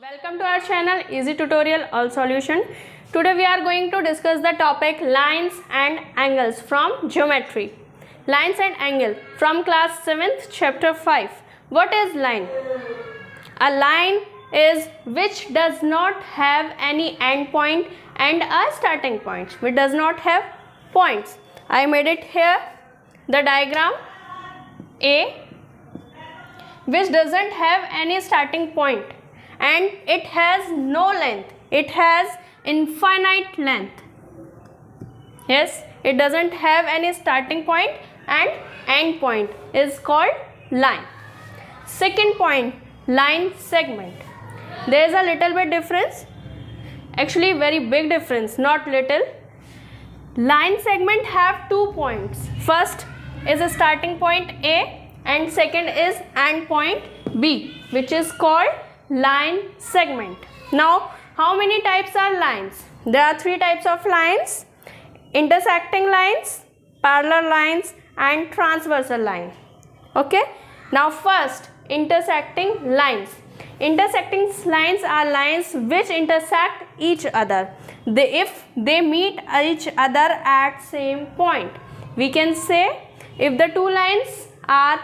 Welcome to our channel Easy Tutorial All Solution. Today we are going to discuss the topic lines and angles from geometry. Lines and angle from class 7th chapter 5. What is line? A line is which does not have any end point and a starting point. Which does not have points. I made it here. The diagram A, which doesn't have any starting point and it has no length, it has infinite length. Yes, it doesn't have any starting point and end point is called line. Second point, line segment. There is a little bit difference, actually very big difference, not little. Line segment have 2 points. First is a starting point A and second is end point B, which is called line segment. Now, how many types are lines? There are 3 types of lines: intersecting lines, parallel lines and transversal line. Okay, now first, intersecting lines. Intersecting lines are lines which intersect each other. If they meet each other at same point, we can say if the 2 lines are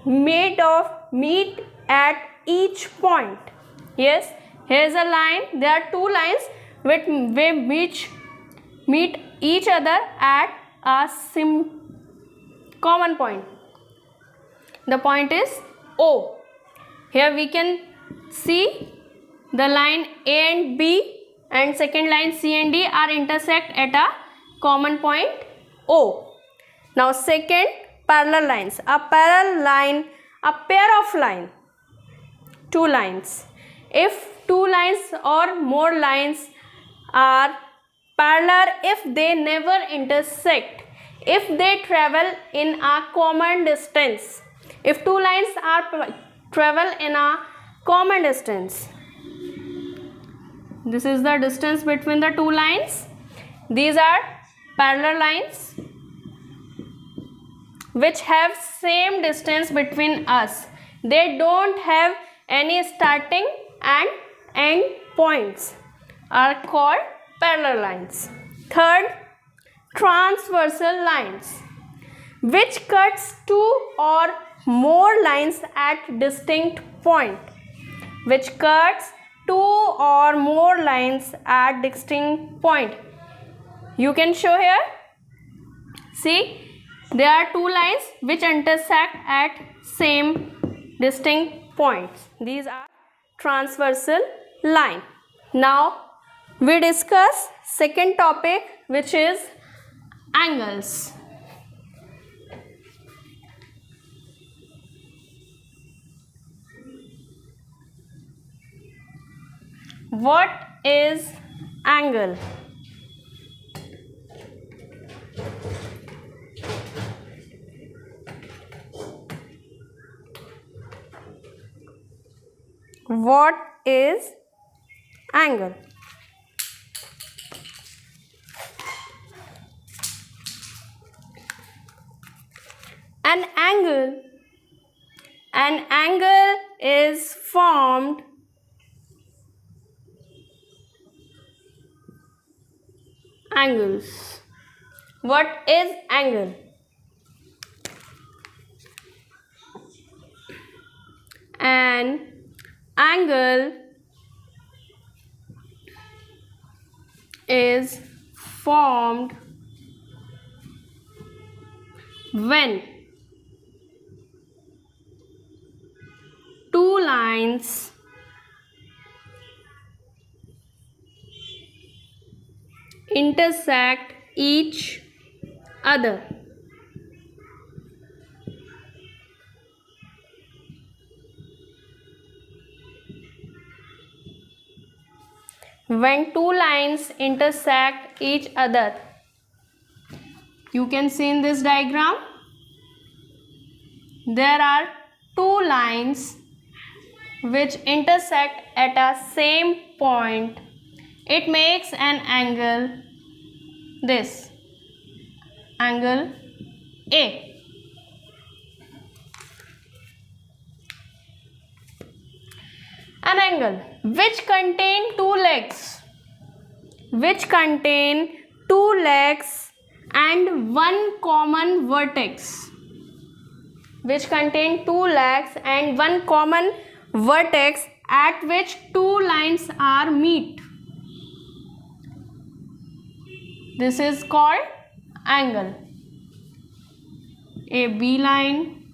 meet at each point. Yes, here is a line. There are 2 lines which meet each other at a common point. The point is O. Here we can see the line A and B and second line C and D are intersect at a common point O. Now second, parallel lines. A parallel line, a pair of line, 2 lines. If 2 lines or more lines are parallel, if they never intersect, if they travel in a common distance, if 2 lines are travel in a common distance, this is the distance between the 2 lines. These are parallel lines which have same distance between us. They don't have any starting and end points, are called parallel lines. Third, transversal lines, which cuts 2 or more lines at distinct point. Which cuts 2 or more lines at distinct point. You can show here. See, there are 2 lines which intersect at same distinct points. These are transversal line. Now we discuss second topic, which is angles. What is angle? What is angle? An angle is formed angles. What is angle? An angle is formed when 2 lines intersect each other. When 2 lines intersect each other, you can see in this diagram, there are 2 lines which intersect at a same point. It makes an angle, this angle A. An angle which contain two legs, and one common vertex, at which two lines are meet. This is called angle. A B line,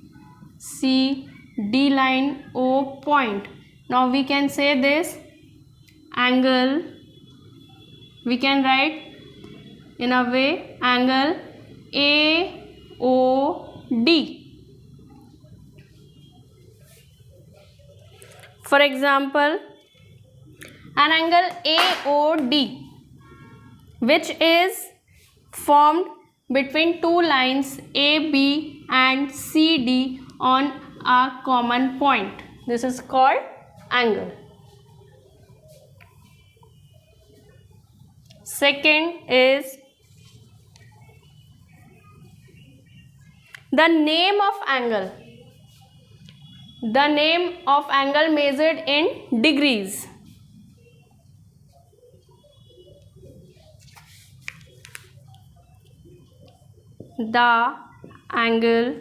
C D line, O point. Now we can say this angle, we can write in a way angle AOD. For example, an angle AOD, which is formed between two lines AB and CD on a common point. This is called angle. Second is the name of angle. The name of angle measured in degrees. The angle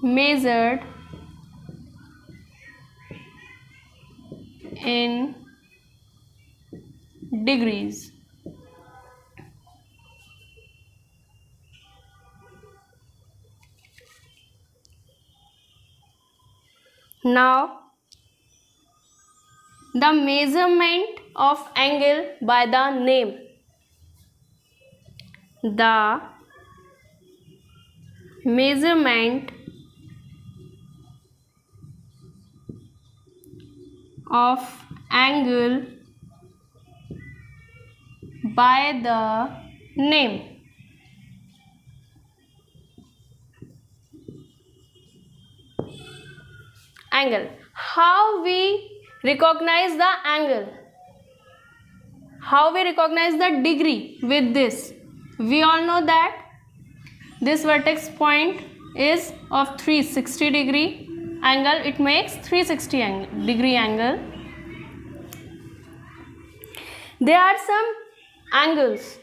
measured in degrees. Now, the measurement of angle by the name. The measurement of angle by the name. Angle. How we recognize the angle? How we recognize the degree with this? We all know that this vertex point is of 360 degree angle. It makes 360 degree angle. There are some angles